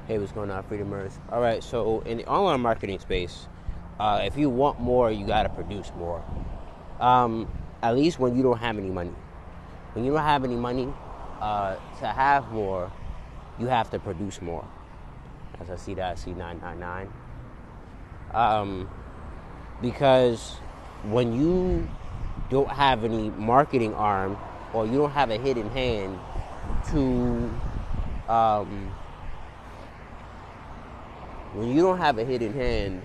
Hey, what's going on, Freedomers? All right, so in the online marketing space, if you want more, you got to produce more. At least when you don't have any money. When you don't have any money, to have more, you have to produce more. As I see that, I see 999. Because when you don't have any marketing arm or you don't have a hidden hand to when you don't have a hidden hand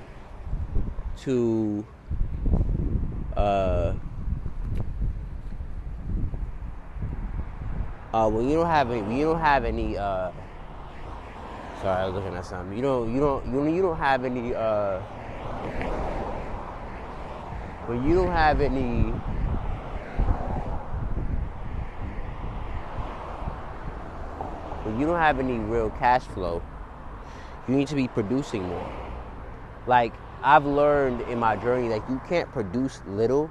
to when you don't have any sorry, I was looking at something. You don't have any when you don't have any when you don't have any real cash flow, you need to be producing more. Like, I've learned in my journey that you can't produce little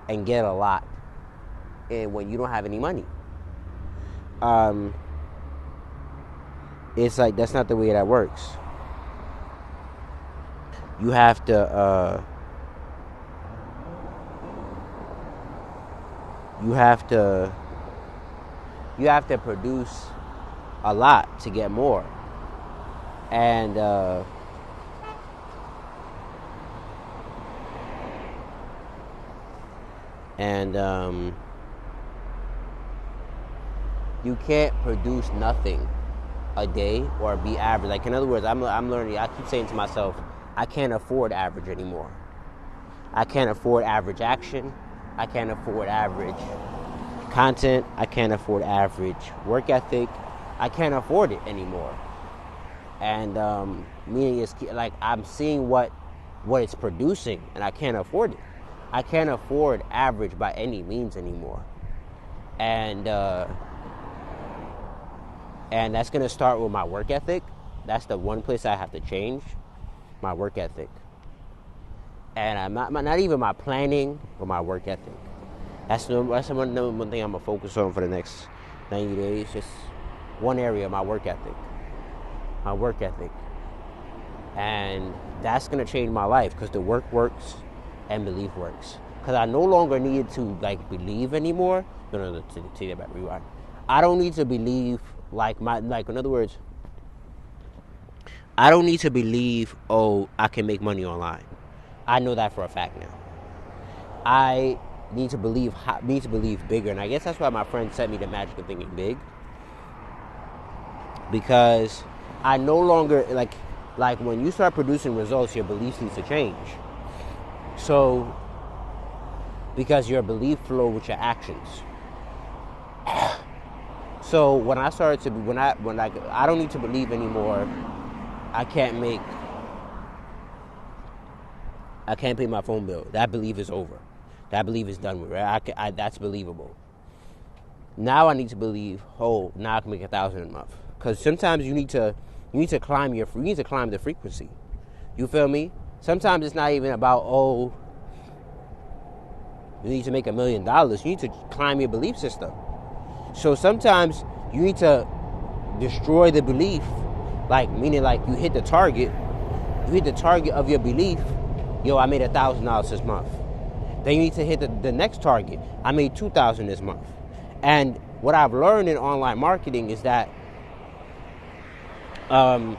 and get a lot, and when you don't have any money. It's like that's not the way that works. You have to produce a lot to get more. And you can't produce nothing a day or be average. Like, in other words, I'm learning. I keep saying to myself, I can't afford average anymore. I can't afford average action. I can't afford average content. I can't afford average work ethic. I can't afford it anymore. And meaning is like I'm seeing what it's producing, and I can't afford it. I can't afford average by any means anymore. And that's going to start with my work ethic. That's the one place I have to change, my work ethic. And I'm not even my planning, but my work ethic. That's the one thing I'm going to focus on for the next 90 days. Just one area, my work ethic. My work ethic. And that's going to change my life because the work works and belief works. Because I no longer need to, believe anymore. No, take that back, rewind. I don't need to believe, in other words, I don't need to believe, oh, I can make money online. I know that for a fact now. I need to believe bigger. And I guess that's why my friend sent me the magic of thinking big. Because I no longer, like when you start producing results, your beliefs need to change. So, because your belief flow with your actions. So when I started to, I don't need to believe anymore. I can't pay my phone bill. That belief is over. That belief is done with. Right? That's believable. Now I need to believe. Oh, now I can make 1,000 a month. Because sometimes you need to climb the frequency. You feel me? Sometimes it's not even about, oh, you need to make $1 million. You need to climb your belief system. So sometimes you need to destroy the belief, meaning you hit the target. You hit the target of your belief. Yo, I made $1,000 this month. Then you need to hit the next target. I made $2,000 this month. And what I've learned in online marketing is that what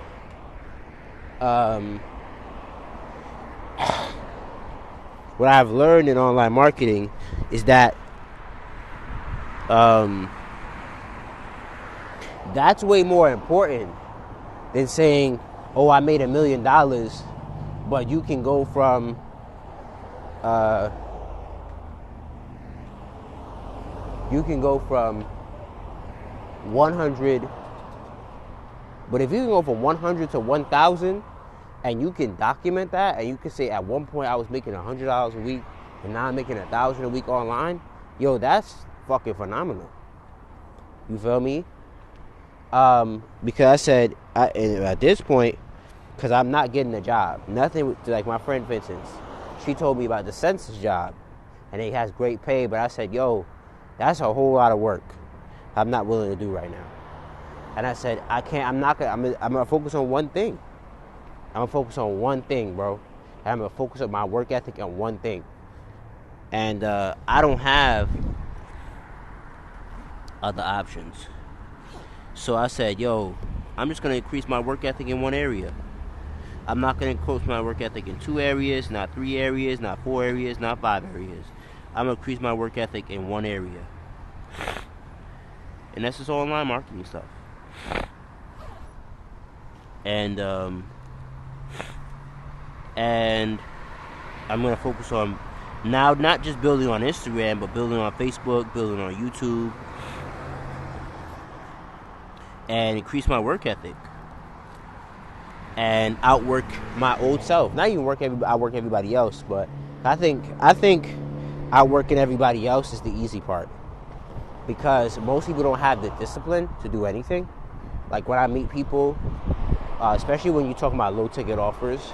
I've learned in online marketing is that that's way more important than saying, oh, I made $1 million, but you can go from 100, but if you can go from 100 to 1,000 and you can document that and you can say at one point I was making $100 a week and now I'm making 1,000 a week online, yo, that's fucking phenomenal. You feel me? Because I said at this point, because I'm not getting a job. Nothing, like my friend, for instance, she told me about the census job and it has great pay, but I said, yo, that's a whole lot of work I'm not willing to do right now. And I said, I can't, I'm not going to, I'm going to focus on one thing. I'm going to focus on one thing, bro. And I'm going to focus on my work ethic on one thing. And I don't have other options. So I said, yo, I'm just going to increase my work ethic in one area. I'm not going to increase my work ethic in 2 areas, not 3 areas, not 4 areas, not 5 areas. I'm going to increase my work ethic in one area. And that's just online marketing stuff. And I'm going to focus on now not just building on Instagram, but building on Facebook, building on YouTube, and increase my work ethic and outwork my old self. Not even outwork everybody else, but I think outworking everybody else is the easy part, because most people don't have the discipline to do anything. Like when I meet people, especially when you talk about low ticket offers,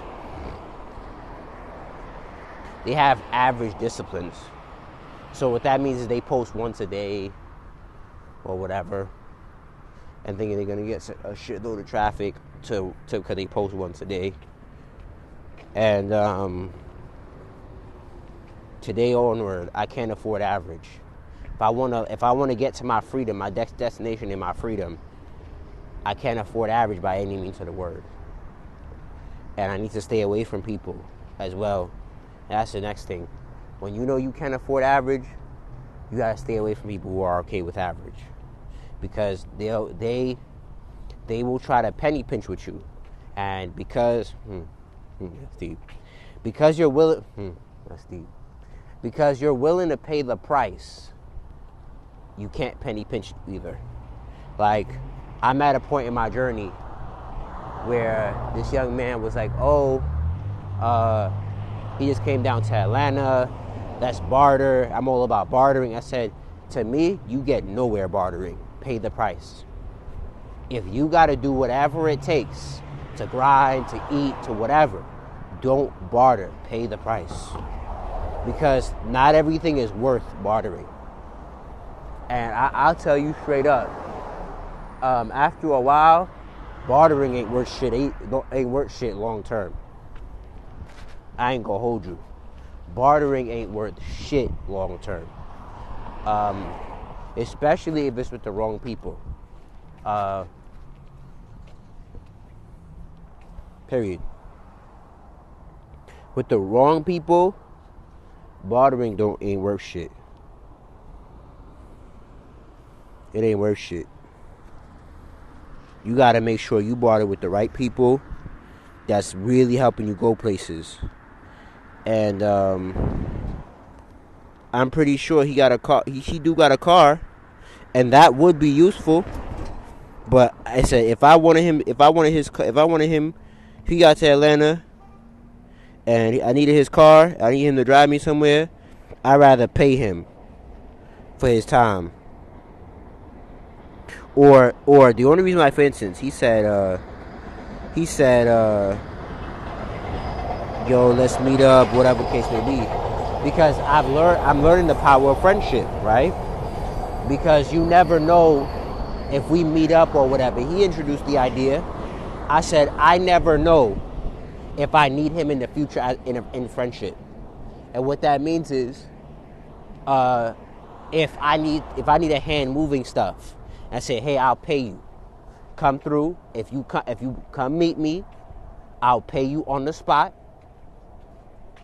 they have average disciplines. So what that means is they post once a day or whatever, and thinking they're gonna get a shitload of traffic to because they post once a day. And today onward, I can't afford average. If I wanna get to my freedom, my destination in my freedom, I can't afford average by any means of the word. And I need to stay away from people as well. And that's the next thing. When you know you can't afford average, you gotta stay away from people who are okay with average, because they will try to penny pinch with you, and because that's deep. Because you're willing, that's deep. Because you're willing to pay the price, you can't penny pinch either. Like, I'm at a point in my journey where this young man was like, he just came down to Atlanta. That's barter. I'm all about bartering. I said, to me, you get nowhere bartering. Pay the price. If you got to do whatever it takes to grind, to eat, to whatever, don't barter. Pay the price. Because not everything is worth bartering. And I'll tell you straight up, after a while, bartering ain't worth shit. Ain't worth shit long term. I ain't gonna hold you. Bartering ain't worth shit long term. Especially if it's with the wrong people. Period. With the wrong people, bartering ain't worth shit. It ain't worth shit. You gotta make sure you barter with the right people that's really helping you go places. And I'm pretty sure he got a car. He do got a car, and that would be useful. But I said, if I wanted him, if he got to Atlanta, and I needed his car, I need him to drive me somewhere, I'd rather pay him for his time. Or the only reason why, for instance, he said, yo, let's meet up, whatever case may be. Because I'm learning the power of friendship, right? Because you never know if we meet up or whatever. He introduced the idea. I said, I never know if I need him in the future in friendship. And what that means is, if I need a hand moving stuff, I say, hey, I'll pay you. Come through. If you come meet me, I'll pay you on the spot.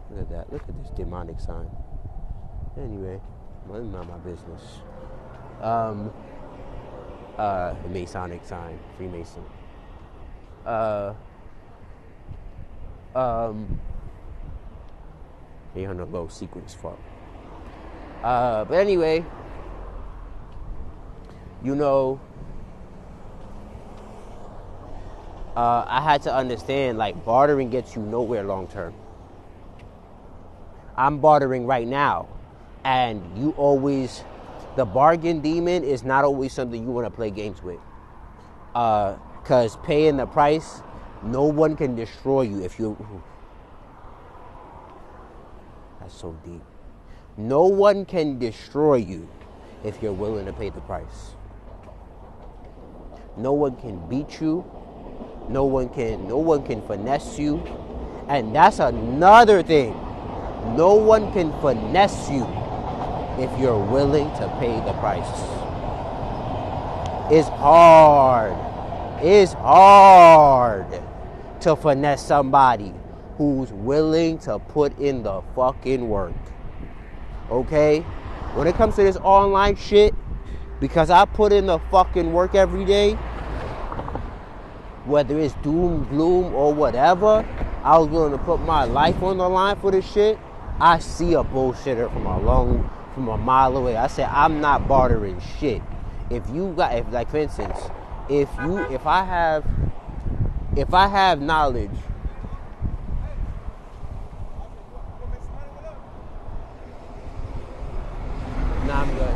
Look at that. Look at this demonic sign. Anyway, that's not my business. The Masonic sign, Freemason. He on the low secrets fuck. But anyway, I had to understand, like, bartering gets you nowhere long term. I'm bartering right now, and the bargain demon is not always something you want to play games with. Because paying the price, no one can destroy you if you... That's so deep. No one can destroy you if you're willing to pay the price. No one can beat you. No one can finesse you. And that's another thing. No one can finesse you if you're willing to pay the price. It's hard. It's hard to finesse somebody who's willing to put in the fucking work. Okay? When it comes to this online shit, because I put in the fucking work every day, whether it's doom, gloom, or whatever, I was willing to put my life on the line for this shit. I see a bullshitter from a mile away. I said, I'm not bartering shit. If like for instance, if I have knowledge. Nah, I'm good.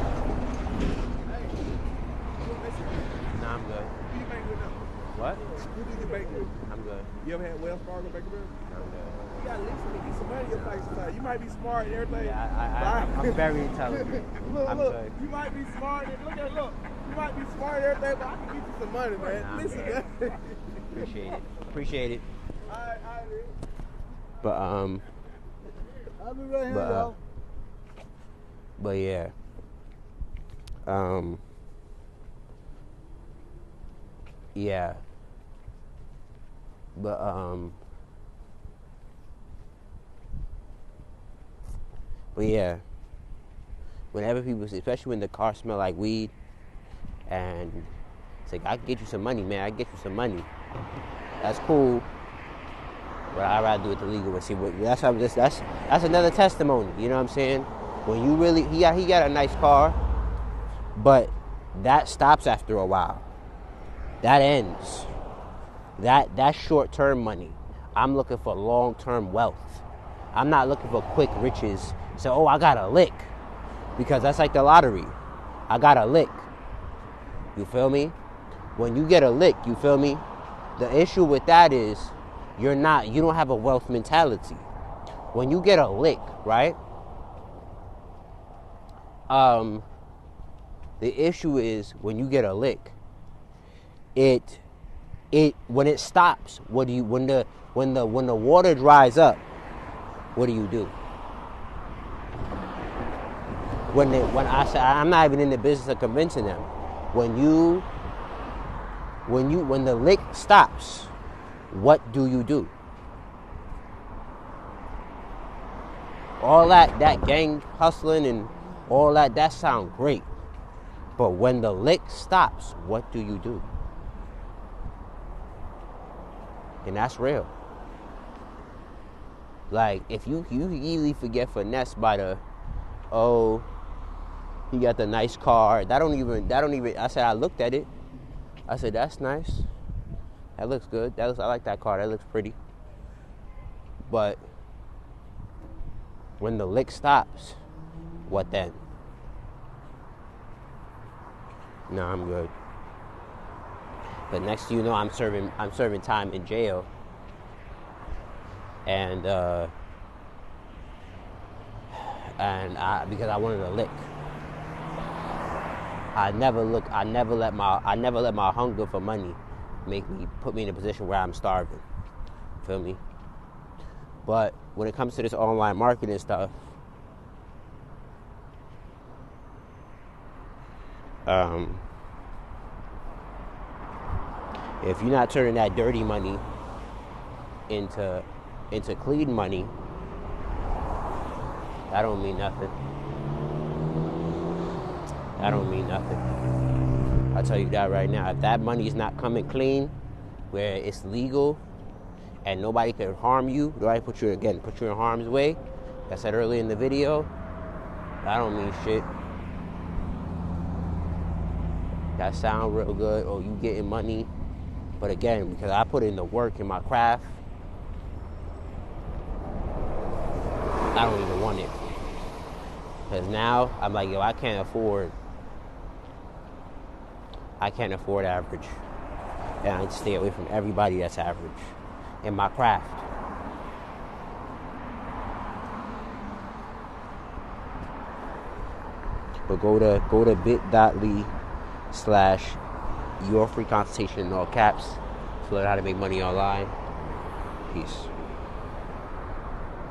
Nah, I'm good. Who you bank with now? What? Who do you bank with? I'm good. You ever had Wells Fargo Bank of America? I'm good. You gotta listen to get some money in your place tonight. You might be smart and everything. Yeah, I'm very intelligent. Look, I'm look. good. You might be smart and look. You might be smart and everything, but I can get you some money, man. Nah, Listen, man. man. Appreciate it. All right, man. But I'll be right here, But, y'all. but yeah. Yeah. But yeah. Whenever people, especially when the car smell like weed, and it's like, I can get you some money, man. I can get you some money. That's cool. But I'd rather do it the legal way. See, that's another testimony. You know what I'm saying? When you really, he got a nice car, but that stops after a while. That ends. That's short-term money. I'm looking for long-term wealth. I'm not looking for quick riches. So, oh, I got a lick. Because that's like the lottery. I got a lick. You feel me? When you get a lick, you feel me? The issue with that is you don't have a wealth mentality. When you get a lick, right? The issue is when you get a lick, when it stops, when the water dries up, what do? When I say, I'm not even in the business of convincing them. When the lick stops, what do? All that gang hustling and all that sounds great. But when the lick stops, what do? And that's real. Like, if you easily forget finesse by the, oh, he got the nice car. That don't even, I said, I looked at it. I said, that's nice. That looks good. I like that car. That looks pretty. But when the lick stops, what then? No, I'm good. But next thing you know, I'm serving time in jail. And because I wanted a lick. I never let my hunger for money put me in a position where I'm starving. Feel me? But when it comes to this online marketing stuff, if you're not turning that dirty money into clean money, that don't mean nothing. That don't mean nothing. I'll tell you that right now. If that money is not coming clean, where it's legal and nobody can harm you, nobody put you in harm's way, like I said earlier in the video, that don't mean shit. That sound real good, or you getting money. But again, because I put in the work in my craft, I don't even want it. Because now I'm like, yo, I can't afford average. And I stay away from everybody that's average in my craft. But go to bit.ly/, your free consultation in all caps to learn how to make money online. Peace.